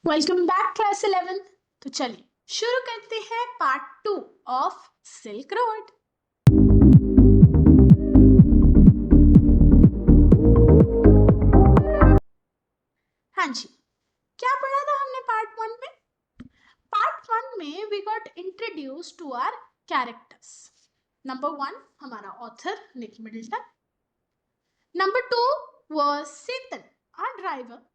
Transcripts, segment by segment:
Welcome back class 11। तो चलिए शुरू करते हैं पार्ट 2 ऑफ सिल्क रोड। हाँ जी, क्या पढ़ा था हमने पार्ट 1 में? पार्ट 1 में we got introduced to our characters. Number 1 हमारा author Nick Middleton. Number 2 was Seton our driver.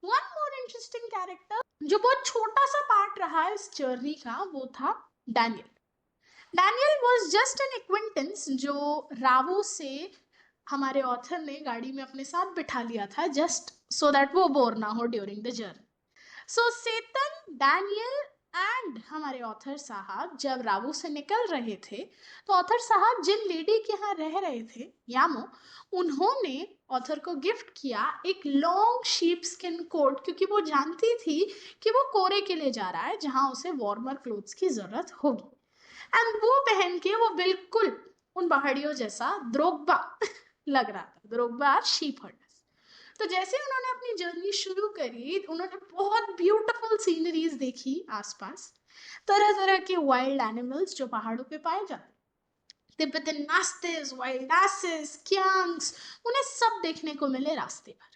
One more interesting character जो बहुत छोटा सा पार्ट रहा है इस जर्नी का, वो था Daniel. Daniel was just an acquaintance जो रावो से हमारे ऑथर ने गाड़ी में अपने साथ बिठा लिया था, जस्ट सो दैट वो बोर ना हो during the journey. So Seton, Daniel and हमारे ऑथर साहब जब रावू से निकल रहे थे तो ऑथर साहब जिन लेडी के यहाँ रह रहे थे, यामो, उन्होंने ऑथर को गिफ्ट किया एक लॉन्ग शीप स्किन कोट, क्योंकि वो जानती थी कि वो कोरे के लिए जा रहा है जहां उसे वार्मर क्लोथ्स की जरूरत होगी। एंड वो पहन के वो बिल्कुल उन पहाड़ियों जैसा द्रोग्बा लग रहा था, द्रोग्बा शीप हर्डर्स। तो जैसे उन्होंने अपनी जर्नी शुरू करी, उन्होंने बहुत ब्यूटीफुल सीनरीज देखी आसपास, तरह तरह के वाइल्ड एनिमल्स जो पहाड़ों पे पाए जाते, तिब्बतन मास्टिफ्स, वाइल्ड एसेस, क्यांग्स, उन्हें सब देखने को मिले रास्ते पर।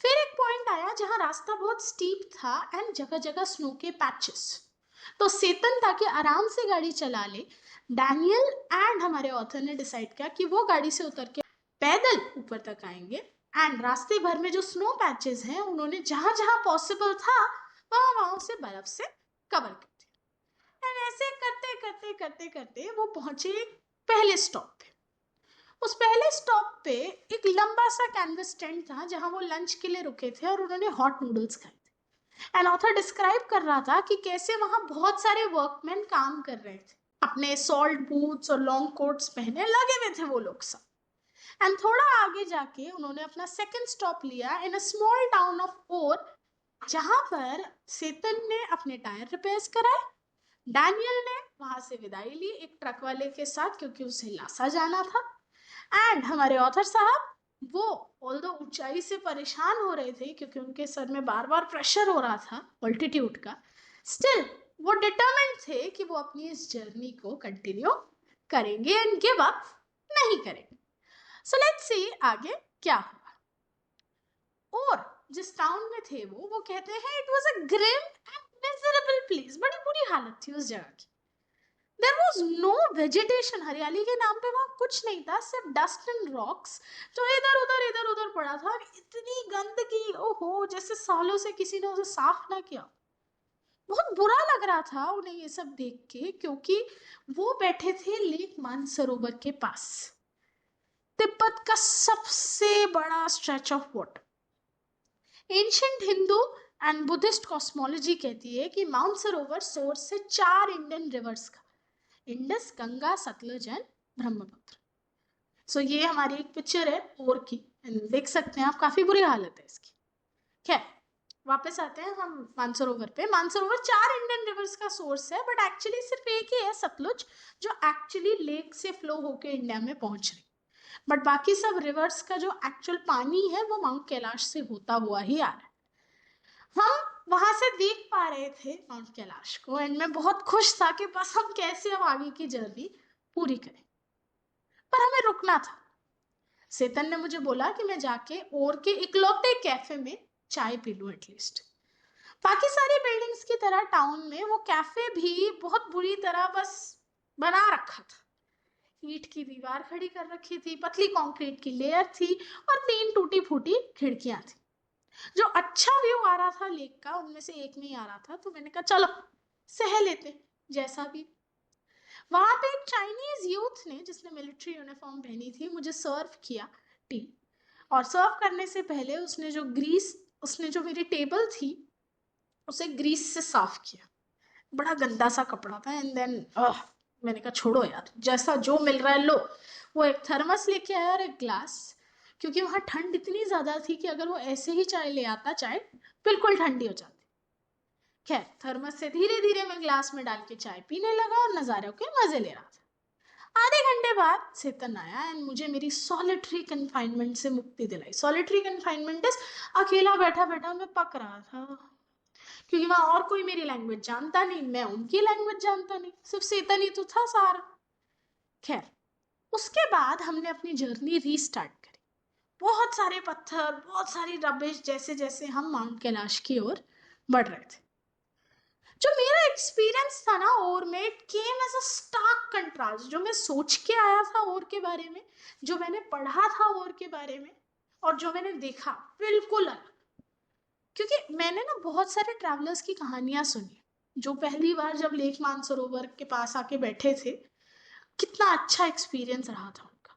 फिर एक पॉइंट आया जहां रास्ता बहुत स्टीप था एंड जगह जगह स्नो के पैचेस। तो सेतन, ताकि आराम से गाड़ी चला ले, डैनियल एंड हमारे ऑथर ने डिसाइड किया कि वो गाड़ी से उतर के पैदल ऊपर तक आएंगे एंड रास्ते भर में जो स्नो पैचेस हैं उन्होंने जहां जहां पॉसिबल था वहां वहां से बर्फ से कवर कर दिया। एंड ऐसे करते करते करते करते वो पहुंचे पहले स्टॉप पे। उस पहले स्टॉप पे एक लंबा सा कैनवस टेंट था जहां वो लंच के लिए रुके थे और उन्होंने हॉट नूडल्स खाए थे। एंड ऑथर डिस्क्राइब कर रहा था कि कैसे वहां बहुत सारे वर्कमैन काम कर रहे थे, अपने सॉल्ट बूट्स और लॉन्ग कोट्स पहने लगे हुए थे वो लोग सब। एंड थोड़ा आगे जाके उन्होंने अपना सेकंड स्टॉप लिया in a small town of ओर, जहां पर सेतन ने अपने टायर रिपेयर्स कराए। डैनियल ने वहां से विदाई ली एक ट्रक वाले के साथ, क्योंकि उसे लासा जाना था। एंड हमारे ऑथर साहब, वो ऑल्दो ऊंचाई से परेशान हो रहे थे क्योंकि उनके सर में बार बार प्रेशर हो रहा था ऑल्टीट्यूड का, स्टिल वो डिटर्मिन्ड थे कि वो अपनी इस जर्नी को कंटिन्यू करेंगे एंड गिव अप नहीं करेंगे। सो लेट्स सी आगे क्या हुआ। और जिस टाउन में थे वो कहते हैं it was a grim and miserable place. बड़ी बुरी हालत थी उस जगह की। देयर वाज नो वेजिटेशन, हरियाली के नाम पे वहां कुछ नहीं था, सिर्फ डस्ट एंड रॉक्स जो इधर उधर पड़ा था। और इतनी गंदगी, ओहो, जैसे सालों से किसी ने उसे साफ ना किया। बहुत बुरा लग रहा था उन्हें ये सब देख के, क्योंकि वो बैठे थे लेक मानसरोवर के पास, तिब्बत का सबसे बड़ा stretch of water. Ancient Hindu and Buddhist cosmology कहती है कि माउंट सरोवर सोर्स है 4 इंडियन रिवर्स का, इंडस, गंगा, सतलुज एंड ब्रह्मपुत्र। सो ये हमारी एक पिक्चर है ओर की, देख सकते हैं आप, काफी बुरी हालत है इसकी। खैर, वापस आते हैं हम मानसरोवर पे। मानसरोवर 4 इंडियन रिवर्स का सोर्स है, बट एक्चुअली सिर्फ एक ही है, सतलुज, जो एक्चुअली लेक से फ्लो होके इंडिया में पहुंच रही। बट बाकी सब रिवर्स का जो एक्चुअल पानी है वो माउंट कैलाश से होता हुआ ही आ रहा है। हम वहां से देख पा रहे थे माउंट कैलाश को एंड मैं बहुत खुश था कि बस हम कैसे अब आगे की जर्नी पूरी करें। पर हमें रुकना था। सेतन ने मुझे बोला कि मैं जाके और के इकलौते कैफे में चाय पी लूं एटलीस्ट। बाकी सारी बिल्डिंग्स की तरह टाउन में वो कैफे भी बहुत बुरी तरह बस बना रखा था। ईंट की दीवार खड़ी कर रखी थी, पतली कंक्रीट की लेयर थी और 3 टूटी फूटी खिड़कियां थी। जो अच्छा व्यू आ रहा था लेक का, उनमें से एक में ही आ रहा था, तो मैंने कहा चलो सह लेते जैसा भी। वहां पे एक चाइनीज यूथ ने, जिसने मिलिट्री यूनिफॉर्म पहनी थी, मुझे सर्व किया टी। और सर्व करने से पहले उसने जो मेरी टेबल थी उसे ग्रीस से साफ किया। बड़ा गंदा सा कपड़ा था। एंड देन मैंने कहा छोड़ो यार, जैसा जो मिल रहा है लो। वो एक थर्मस लेके आया और एक ग्लास, क्योंकि वहां ठंड इतनी ज्यादा थी कि अगर वो ऐसे ही चाय ले आता, चाय बिल्कुल ठंडी हो जाती। खैर, थर्मस से धीरे धीरे मैं ग्लास में डाल के चाय पीने लगा और नजारों के मजे ले रहा था। आधे घंटे बाद चेतन आया एंड मुझे मेरी सॉलिटरी कन्फाइनमेंट से मुक्ति दिलाई। सॉलिटरी कन्फाइनमेंट इज अकेला बैठा बैठा मैं पक रहा था, क्योंकि वहां और कोई मेरी लैंग्वेज जानता नहीं, मैं उनकी लैंग्वेज जानता नहीं, सिर्फ चेतन ही तो था सारा। खैर, उसके बाद हमने अपनी जर्नी रीस्टार्ट करी। बहुत सारे पत्थर, बहुत सारी रबिश, जैसे जैसे हम माउंट कैलाश की ओर बढ़ रहे थे। जो मेरा एक्सपीरियंस था ना और में, it came as a stark contrast. जो मैं सोच के आया था और के बारे में, जो मैंने पढ़ा था और के बारे में, और जो मैंने देखा, बिल्कुल अलग। क्योंकि मैंने ना बहुत सारे ट्रैवलर्स की कहानियां सुनी, जो पहली बार जब लेक मानसरोवर के पास आके बैठे थे, कितना अच्छा एक्सपीरियंस रहा था उनका।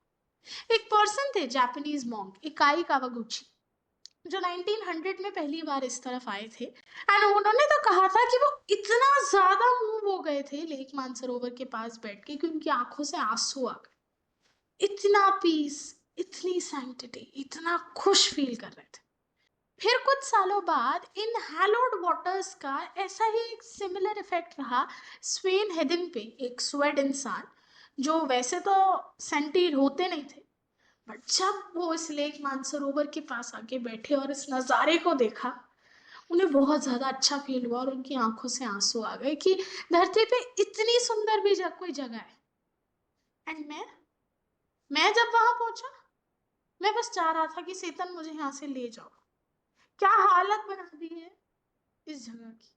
एक पर्सन थे, जापानीज मॉन्क, इकाई कावागुची, जो 1900 में पहली बार इस तरफ आए थे। एंड उन्होंने तो कहा था कि वो इतना ज्यादा मूव हो गए थे लेक मानसरोवर के पास बैठ के कि उनकी आंखों से आंसू आ गए। इतना पीस, इतनी सैंक्टिटी, इतना खुश फील कर रहे थे। फिर कुछ सालों बाद इन हैलोड वाटर्स का ऐसा ही एक सिमिलर इफेक्ट रहा स्वेन हेडिन पे, एक स्वेड इंसान, जो वैसे तो सेंटीड होते नहीं थे, बट जब वो इस लेक मानसरोवर के पास आके बैठे और इस नज़ारे को देखा, उन्हें बहुत ज़्यादा अच्छा फील हुआ और उनकी आंखों से आंसू आ गए कि धरती पे इतनी सुंदर भी कोई जगह है। एंड मैं जब वहां पहुंचा, मैं बस चाह रहा था कि चेतन मुझे यहाँ से ले जाओ। क्या हालत बना दी है इस जगह की,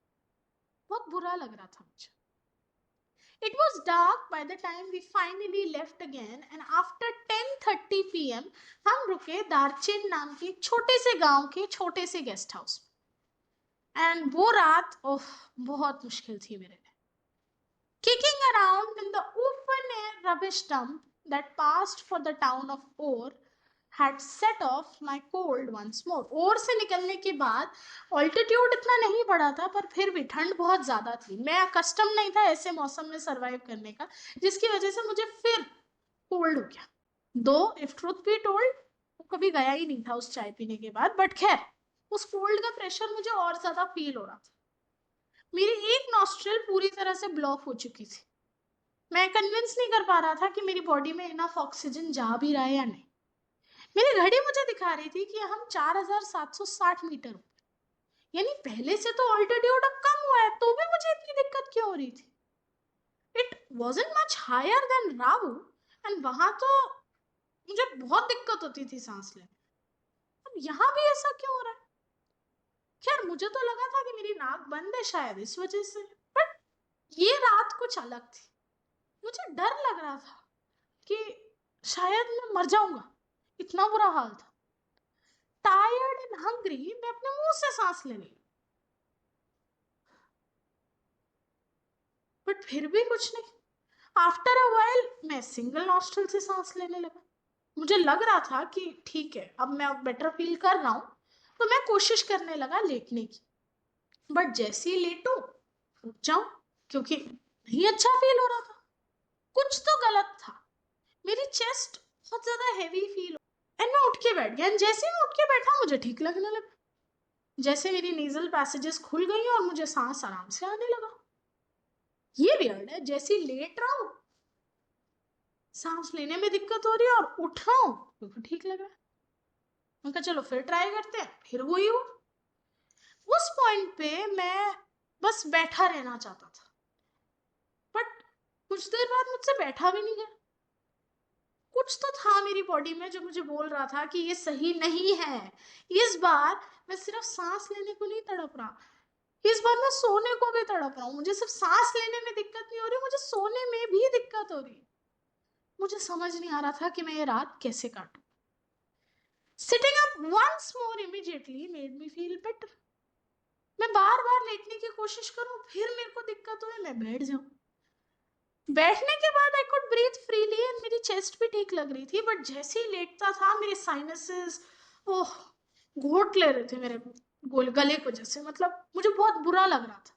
बहुत बुरा लग रहा था मुझे। It was dark by the time we finally left again, and after 10:30 p.m. हम रुके दारचीन नाम के छोटे से गांव के छोटे से गेस्ट हाउस में। एंड वो रात ओह बहुत मुश्किल थी मेरे लिए। Kicking around in the open air rubbish dump that passed for the town of Ore had set off my cold once more. और से निकलने के बाद ऑल्टीट्यूड इतना नहीं बढ़ा था, पर फिर भी ठंड बहुत ज़्यादा थी। मैं कस्टम नहीं था ऐसे मौसम में सरवाइव करने का, जिसकी वजह से मुझे फिर कोल्ड हो गया। दो इफ ट्रूथ बी टोल्ड, वो कभी गया ही नहीं था उस चाय पीने के बाद, बट खैर उस कोल्ड का प्रेशर मुझे और ज़्यादा फील हो रहा था। मेरी एक नॉस्ट्रिल पूरी तरह से ब्लॉक हो चुकी थी। मैं कन्विंस नहीं कर पा रहा था कि मेरी बॉडी में इनफ ऑक्सीजन जा भी रहा है या नहीं। मेरी घड़ी मुझे दिखा रही थी कि हम 4760 मीटर ऊपर, यानी पहले से तो ऑल्टीट्यूड अब कम हुआ है, तो भी मुझे इतनी दिक्कत क्यों हो रही थी? It wasn't much higher than Rahu, and वहां तो मुझे बहुत दिक्कत होती थी सांस लेने, अब यहाँ भी ऐसा क्यों हो रहा है? खैर, मुझे तो लगा था कि मेरी नाक बंद है शायद इस वजह से, बट ये रात कुछ अलग थी। मुझे डर लग रहा था कि शायद मैं मर जाऊंगा, इतना बुरा हाल था। टायर्ड एंड हंग्री, मैं अपने मुंह से सांस लेने लगी, बट फिर भी कुछ नहीं। आफ्टर अ वाइल मैं सिंगल नॉस्ट्रल से सांस लेने लगा। मुझे लग रहा था कि ठीक है, अब मैं बेटर फील कर रहा हूं, तो मैं कोशिश करने लगा लेटने की। बट जैसे ही लेटू, उठ जाऊं, क्योंकि नहीं अच्छा फील हो रहा था, कुछ तो गलत था। मेरी चेस्ट बहुत ज्यादा हैवी फील हो, एंड मैं उठ के बैठ गया। एंड जैसे ही मैं उठ के बैठा, मुझे ठीक लगने लगा, जैसे मेरी नेजल पैसेजेस खुल गई और मुझे सांस आराम से आने लगा। ये वियर्ड है, जैसे ही लेट रहा हूं सांस लेने में दिक्कत हो रही है, और उठ रहा हूं तो ठीक लग रहा है। मैं कहा चलो फिर ट्राई करते हैं, फिर वही हो। उस पॉइंट पे मैं बस बैठा रहना चाहता था, बट कुछ देर बाद मुझसे बैठा भी नहीं गया। कुछ तो था मेरी बॉडी में जो मुझे बोल रहा था कि ये सही नहीं है। इस बार मैं सिर्फ सांस लेने को नहीं तड़प रहा, इस बार मैं सोने को भी तड़प रहा हूँ। मुझे सिर्फ सांस लेने में दिक्कत नहीं हो रही, मुझे सोने में भी दिक्कत हो रही। मुझे समझ नहीं आ रहा था कि मैं ये रात कैसे काटूं। Sitting up once more immediately made me feel better. मैं बार बार लेटने की कोशिश करूं, फिर मेरे को दिक्कत हो, मैं बैठ जाऊं। बैठने के बाद I could breathe freely and मेरी चेस्ट भी ठीक लग रही थी, बट जैसे ही लेटता था मेरे साइनसेस ओह घोट ले रहे थे मेरे गले को, जैसे मतलब मुझे बहुत बुरा लग रहा था।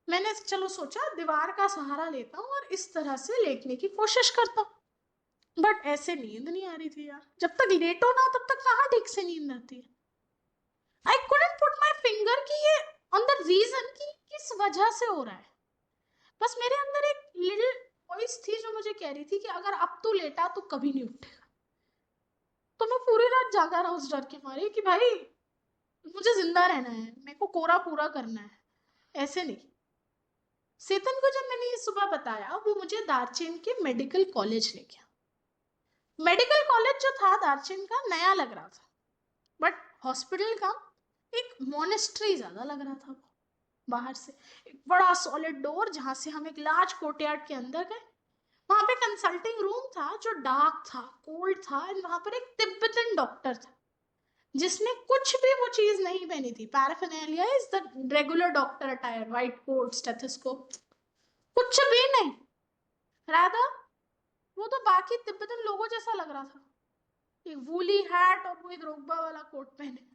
मैंने चलो सोचा दीवार का सहारा लेता हूँ और इस तरह से लेटने की कोशिश करता हूँ, बट ऐसे नींद नहीं आ रही थी यार। जब तक लेटो ना तब तक कहाँ ठीक से नींद आती है। आई couldn't put my finger कि ये on the reason कि किस वजह से हो रहा है। बस मेरे अंदर एक लिटिल वॉइस थी जो मुझे कह रही थी कि अगर अब तू लेटा तो कभी नहीं उठेगा। तो मैं पूरी रात जागा रहा उस डर के मारे कि भाई मुझे जिंदा रहना है, मेरे को कोरा पूरा करना है, ऐसे नहीं। सेतन को जब मैंने ये सुबह बताया, वो मुझे दार्चेन के मेडिकल कॉलेज ले गया। मेडिकल कॉलेज जो था दार्चेन का, नया लग रहा था, बट हॉस्पिटल का एक मोनेस्ट्री ज्यादा लग रहा था। बाहर से एक बड़ा सॉलिड डोर, जहां से हम एक लार्ज कोर्टयार्ड के अंदर गए। वहां पे कंसल्टिंग रूम था जो डार्क था, कोल्ड था, एंड वहां पर एक तिब्बतन डॉक्टर था जिसने कुछ भी वो चीज नहीं पहनी थी। Paraphernalia is the regular doctor attire, white coat, stethoscope, कुछ भी नहीं। राधा वो तो बाकी तिब्बतन लोगों जैसा लग रहा था, एक वूली हैट और वो एक रोगबा वाला कोट पहने।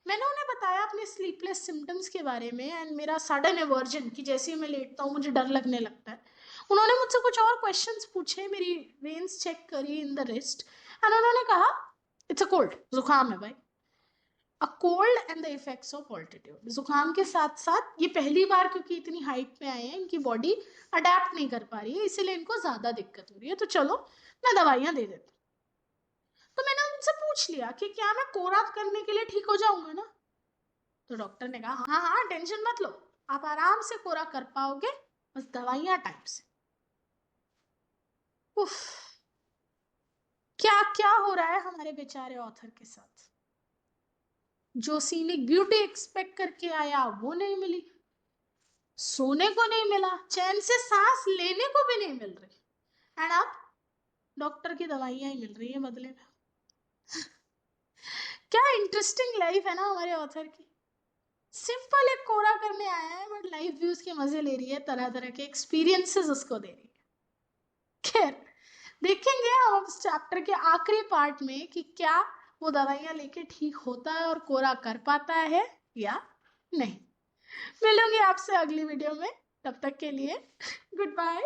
मैंने उन्हें बताया अपने स्लीपलेस सिम्टम्स के बारे में एंड मेरा सडन एवर्जन कि जैसे ही मैं लेटता हूँ मुझे डर लगने लगता है। उन्होंने मुझसे कुछ और क्वेश्चंस पूछे, मेरी वेन्स चेक करी इन द रिस्ट, एंड उन्होंने कहा इट्स अ कोल्ड, जुकाम है भाई। A cold and the effects of altitude. जुकाम के साथ साथ ये पहली बार क्योंकि इतनी हाइट पे आए हैं, इनकी बॉडी अडेप्ट नहीं कर पा रही है, इसीलिए इनको ज्यादा दिक्कत हो रही है, तो चलो मैं दवाइयां दे देती हूँ। तो मैंने उनसे पूछ लिया कि क्या मैं कोरा करने के लिए ठीक हो जाऊंगा ना? तो डॉक्टर ने कहा हाँ हाँ टेंशन मत लो, आप आराम से कोरा कर पाओगे, बस दवाइयां टाइम से। उफ, क्या क्या हो रहा है हमारे बेचारे ऑथर के साथ। जो सीनिक ब्यूटी एक्सपेक्ट करके आया वो नहीं मिली, सोने को नहीं मिला, चैन से सांस लेने को भी नहीं मिल रही, एंड अब डॉक्टर की दवाइयां ही मिल रही है बदले में। क्या इंटरेस्टिंग लाइफ है ना हमारे ऑथर की। सिंपल एक कोरा करने आया है, बट लाइफ भी उसके मजे ले रही है, तरह तरह के एक्सपीरियंसेस उसको दे रही है। खैर, देखेंगे हम इस चैप्टर के आखिरी पार्ट में कि क्या वो दवाइयां लेके ठीक होता है और कोरा कर पाता है या नहीं। मिलूंगी आपसे अगली वीडियो में, तब तक के लिए गुड बाय।